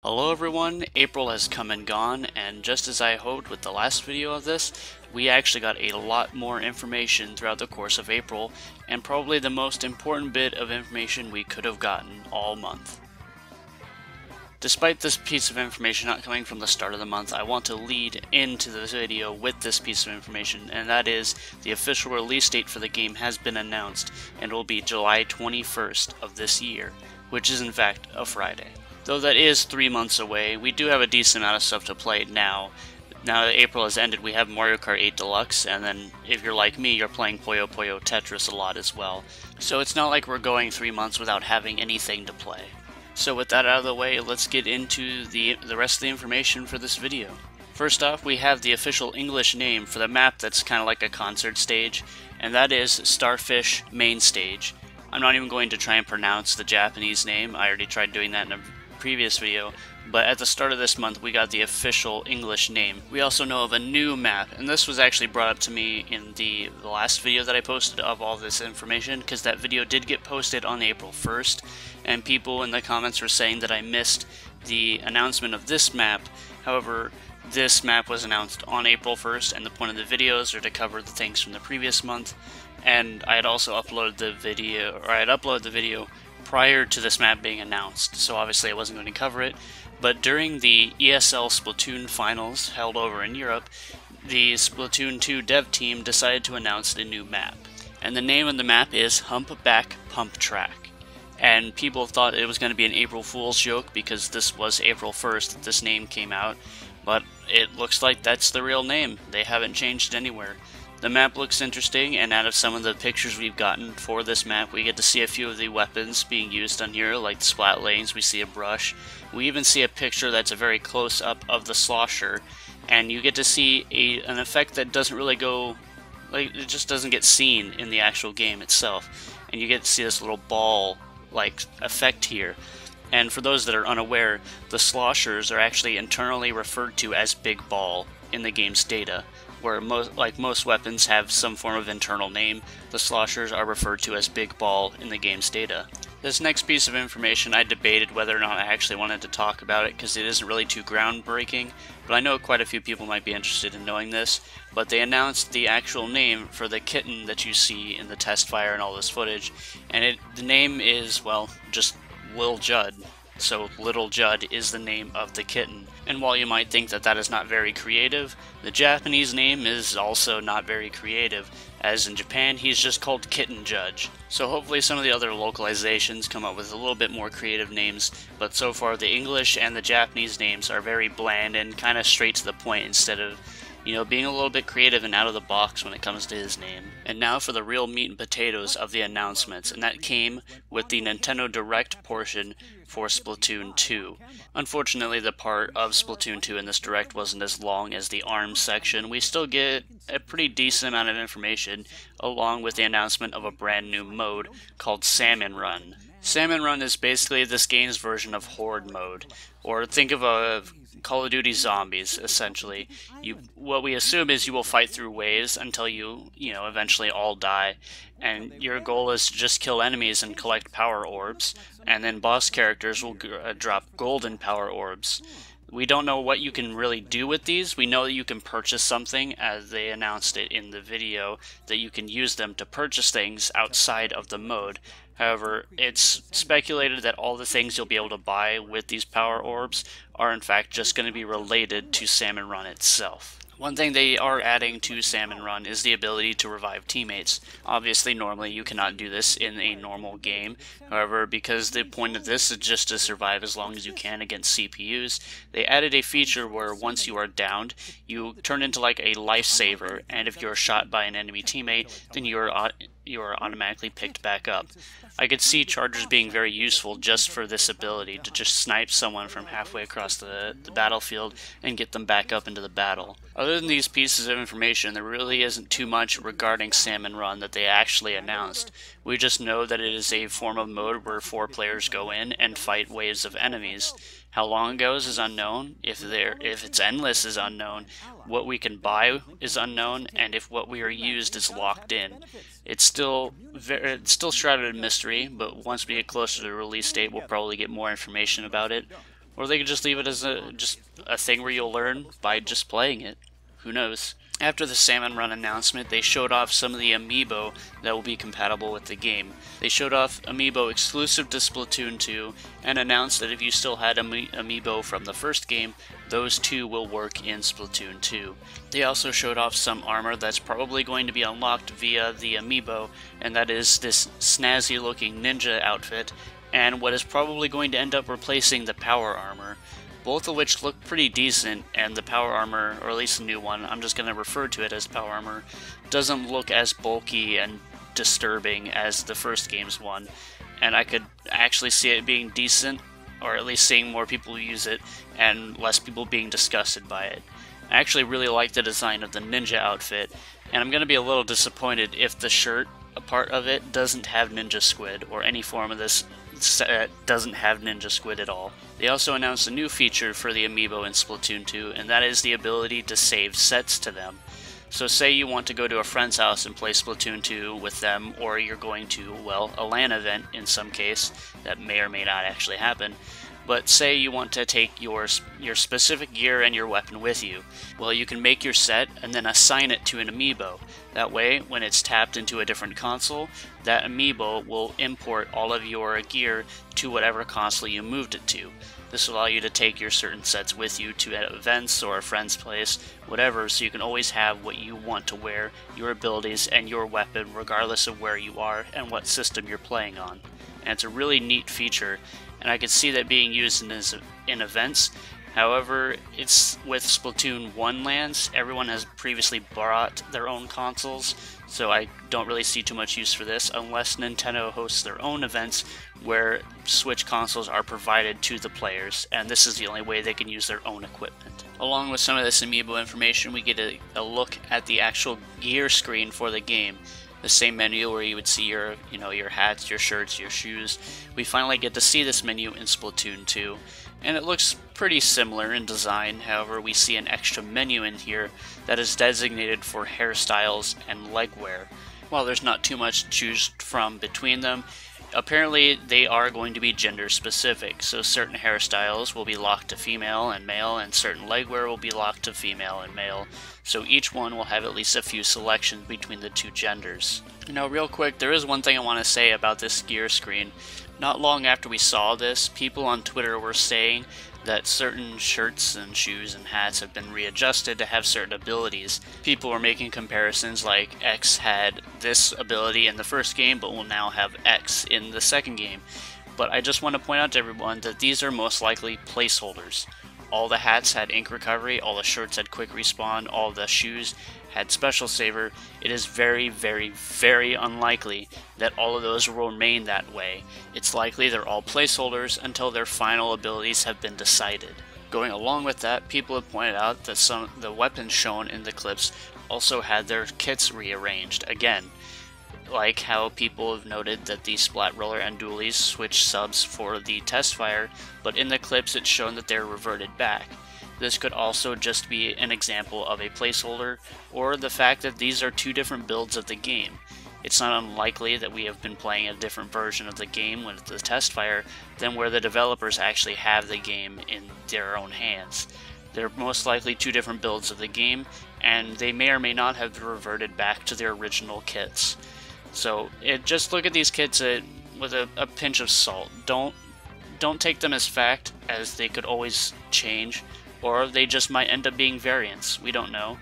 Hello everyone, April has come and gone, and just as I hoped with the last video of this, we actually got a lot more information throughout the course of April, and probably the most important bit of information we could have gotten all month. Despite this piece of information not coming from the start of the month, I want to lead into this video with this piece of information, and that is the official release date for the game has been announced, and will be July 21st of this year, which is in fact a Friday. Though that is 3 months away, we do have a decent amount of stuff to play now. Now that April has ended, we have Mario Kart 8 Deluxe, and then if you're like me, you're playing Puyo Puyo Tetris a lot as well. So it's not like we're going 3 months without having anything to play. So with that out of the way, let's get into the rest of the information for this video. First off, we have the official English name for the map that's kind of like a concert stage, and that is Starfish Main Stage. I'm not even going to try and pronounce the Japanese name, I already tried doing that in a previous video, but at the start of this month we got the official English name. We also know of a new map, and this was actually brought up to me in the last video that I posted of all this information, because that video did get posted on April 1st, and people in the comments were saying that I missed the announcement of this map. However, this map was announced on April 1st, and the point of the videos are to cover the things from the previous month, and I had also uploaded the video, prior to this map being announced, so obviously I wasn't going to cover it. But during the ESL Splatoon finals held over in Europe, the Splatoon 2 dev team decided to announce a new map. And the name of the map is Humpback Pump Track. And people thought it was going to be an April Fool's joke because this was April 1st that this name came out, but it looks like that's the real name. They haven't changed it anywhere. The map looks interesting, and out of some of the pictures we've gotten for this map, we get to see a few of the weapons being used on here, like the splat lanes. We see a brush. We even see a picture that's a very close-up of the slosher, and you get to see an effect that doesn't really go, like, it just doesn't get seen in the actual game itself. And you get to see this little ball-like effect here. And for those that are unaware, the sloshers are actually internally referred to as Big Ball in the game's data. Where most weapons have some form of internal name, the sloshers are referred to as Big Ball in the game's data. This next piece of information, I debated whether or not I actually wanted to talk about it because it isn't really too groundbreaking, but I know quite a few people might be interested in knowing this. But they announced the actual name for the kitten that you see in the test fire and all this footage, and the name is, well, just Lil Judd. So Little Judd is the name of the kitten. And while you might think that that is not very creative, the Japanese name is also not very creative, as in Japan he's just called Kitten Judge. So hopefully some of the other localizations come up with a little bit more creative names, but so far the English and the Japanese names are very bland and kind of straight to the point instead of, being a little bit creative and out of the box when it comes to his name. And now for the real meat and potatoes of the announcements, and that came with the Nintendo Direct portion for Splatoon 2. Unfortunately, the part of Splatoon 2 in this Direct wasn't as long as the ARMS section. We still get a pretty decent amount of information, along with the announcement of a brand new mode called Salmon Run. Salmon Run is basically this game's version of Horde mode, or think of a Call of Duty Zombies, essentially. What we assume is you will fight through waves until you eventually all die, and your goal is to just kill enemies and collect power orbs, and then boss characters will drop golden power orbs. We don't know what you can really do with these. We know that you can purchase something, as they announced it in the video, that you can use them to purchase things outside of the mode. However, it's speculated that all the things you'll be able to buy with these power orbs are in fact just going to be related to Salmon Run itself. One thing they are adding to Salmon Run is the ability to revive teammates. Obviously, normally you cannot do this in a normal game. However, because the point of this is just to survive as long as you can against CPUs, they added a feature where once you are downed, you turn into like a lifesaver, and if you are shot by an enemy teammate, then you are automatically picked back up. I could see chargers being very useful just for this ability to just snipe someone from halfway across the battlefield and get them back up into the battle. Other than these pieces of information, there really isn't too much regarding Salmon Run that they actually announced. We just know that it is a form of mode where 4 players go in and fight waves of enemies. How long it goes is unknown, if it's endless is unknown, what we can buy is unknown, and if what we are used is locked in. It's still shrouded in mystery, but once we get closer to the release date, we'll probably get more information about it. Or they could just leave it as just a thing where you'll learn by just playing it. Who knows? After the Salmon Run announcement, they showed off some of the amiibo that will be compatible with the game. They showed off amiibo exclusive to Splatoon 2 and announced that if you still had amiibo from the first game, those two will work in Splatoon 2. They also showed off some armor that's probably going to be unlocked via the amiibo, and that is this snazzy looking ninja outfit, and what is probably going to end up replacing the power armor. Both of which look pretty decent, and the power armor, or at least the new one, I'm just going to refer to it as power armor, doesn't look as bulky and disturbing as the first game's one, and I could actually see it being decent, or at least seeing more people use it, and less people being disgusted by it. I actually really like the design of the ninja outfit, and I'm going to be a little disappointed if the shirt, a part of it, doesn't have Ninja Squid, or any form of this set doesn't have Ninja Squid at all. They also announced a new feature for the amiibo in Splatoon 2, and that is the ability to save sets to them. So say you want to go to a friend's house and play Splatoon 2 with them, or you're going to, well, a LAN event in some case, that may or may not actually happen. But say you want to take your specific gear and your weapon with you. Well, you can make your set and then assign it to an amiibo. That way, when it's tapped into a different console, that amiibo will import all of your gear to whatever console you moved it to. This will allow you to take your certain sets with you to events or a friend's place, whatever, so you can always have what you want to wear, your abilities, and your weapon regardless of where you are and what system you're playing on. And it's a really neat feature, and I could see that being used in events. However, it's with Splatoon 1 lands, everyone has previously brought their own consoles, so I don't really see too much use for this unless Nintendo hosts their own events where Switch consoles are provided to the players, and this is the only way they can use their own equipment. Along with some of this amiibo information, we get a look at the actual gear screen for the game. The same menu where you would see your hats, your shirts, your shoes. We finally get to see this menu in Splatoon 2, and it looks pretty similar in design. However, we see an extra menu in here that is designated for hairstyles and legwear. While there's not too much to choose from between them, apparently they are going to be gender specific, so certain hairstyles will be locked to female and male, and certain legwear will be locked to female and male, so each one will have at least a few selections between the two genders. Now real quick, there is one thing I want to say about this gear screen. Not long after we saw this, people on Twitter were saying that certain shirts and shoes and hats have been readjusted to have certain abilities. People were making comparisons like X had this ability in the first game but will now have X in the second game. But I just want to point out to everyone that these are most likely placeholders. All the hats had ink recovery, all the shirts had quick respawn, all the shoes had special saver. It is very, very, very unlikely that all of those will remain that way. It's likely they're all placeholders until their final abilities have been decided. Going along with that, people have pointed out that some of the weapons shown in the clips also had their kits rearranged again. Like how people have noted that the Splat Roller and Dualies switch subs for the test fire, but in the clips it's shown that they're reverted back. This could also just be an example of a placeholder, or the fact that these are two different builds of the game. It's not unlikely that we have been playing a different version of the game with the test fire than where the developers actually have the game in their own hands. They're most likely two different builds of the game, and they may or may not have reverted back to their original kits. So just look at these kits with a pinch of salt. Don't take them as fact, as they could always change, or they just might end up being variants. We don't know.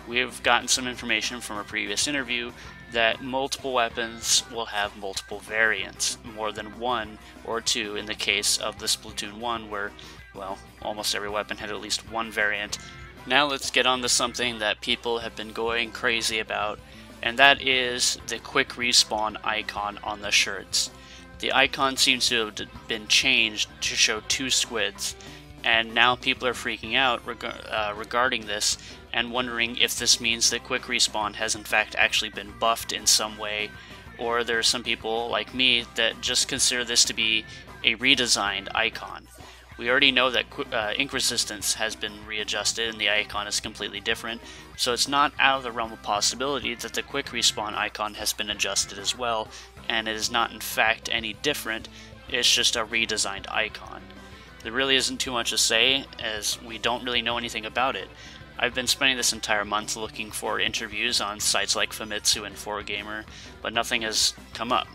We've gotten some information from a previous interview that multiple weapons will have multiple variants, more than one or two in the case of the Splatoon 1 where, well, almost every weapon had at least one variant. Now let's get on to something that people have been going crazy about, and that is the quick respawn icon on the shirts. The icon seems to have been changed to show two squids, and now people are freaking out regarding this and wondering if this means that quick respawn has in fact actually been buffed in some way, or there are some people like me that just consider this to be a redesigned icon. We already know that ink resistance has been readjusted and the icon is completely different, so it's not out of the realm of possibility that the quick respawn icon has been adjusted as well, and it is not in fact any different, it's just a redesigned icon. there really isn't too much to say, as we don't really know anything about it. I've been spending this entire month looking for interviews on sites like Famitsu and 4Gamer, but nothing has come up.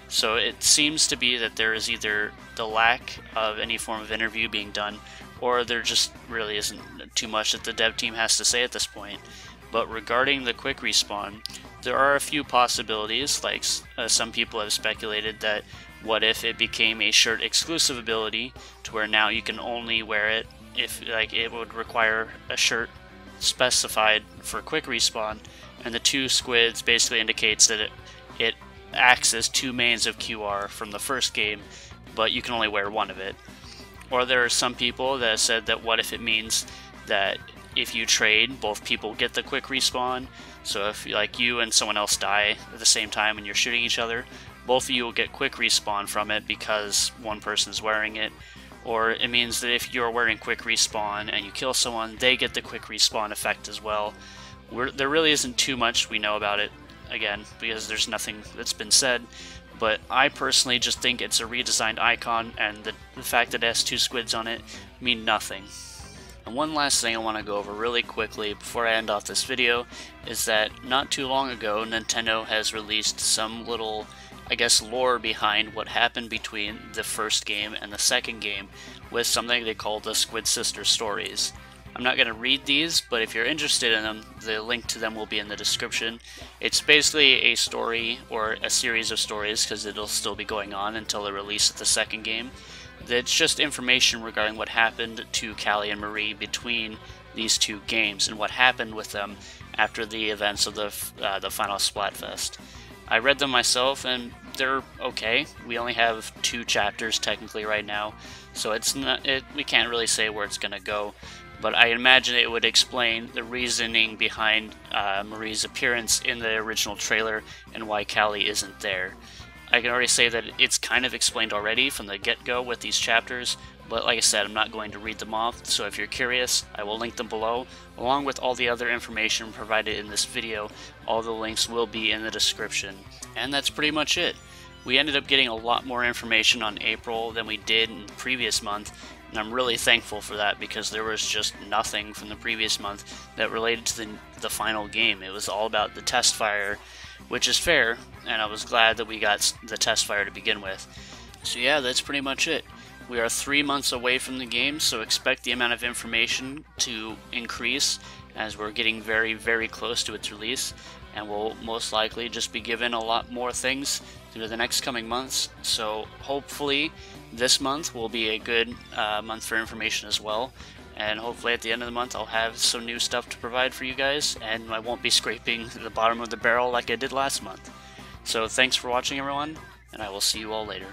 So it seems to be that there is either the lack of any form of interview being done, or there just really isn't too much that the dev team has to say at this point. But regarding the quick respawn, there are a few possibilities, like some people have speculated that what if it became a shirt exclusive ability to where now you can only wear it if it would require a shirt specified for quick respawn, and the two squids basically indicates that it acts as two mains of QR from the first game, but you can only wear one of it. Or there are some people that have said that what if it means that if you trade, both people get the quick respawn. So if you and someone else die at the same time and you're shooting each other, both of you will get quick respawn from it because one person is wearing it. Or it means that if you're wearing quick respawn and you kill someone, they get the quick respawn effect as well. There really isn't too much we know about it, again, because there's nothing that's been said. But I personally just think it's a redesigned icon, and the fact that it has two squids on it mean nothing. And one last thing I want to go over really quickly before I end off this video is that not too long ago Nintendo has released some little, I guess, lore behind what happened between the first game and the second game with something they call the Squid Sister stories. I'm not going to read these, but if you're interested in them, the link to them will be in the description. It's basically a story, or a series of stories, because it'll still be going on until the release of the second game. It's just information regarding what happened to Callie and Marie between these two games and what happened with them after the events of the final Splatfest. I read them myself and they're okay. We only have 2 chapters technically right now, so we can't really say where it's gonna go. But I imagine it would explain the reasoning behind Marie's appearance in the original trailer and why Callie isn't there. I can already say that it's kind of explained already from the get-go with these chapters, but like I said, I'm not going to read them off, so if you're curious, I will link them below, along with all the other information provided in this video. All the links will be in the description. And that's pretty much it. We ended up getting a lot more information on April than we did in the previous month, and I'm really thankful for that because there was just nothing from the previous month that related to the final game. It was all about the test fire, which is fair, and I was glad that we got the test fire to begin with. So yeah, that's pretty much it. We are 3 months away from the game, so expect the amount of information to increase as we're getting very, very close to its release, and we'll most likely just be given a lot more things through the next coming months. So hopefully this month will be a good month for information as well, and hopefully at the end of the month I'll have some new stuff to provide for you guys, and I won't be scraping the bottom of the barrel like I did last month. So thanks for watching, everyone, and I will see you all later.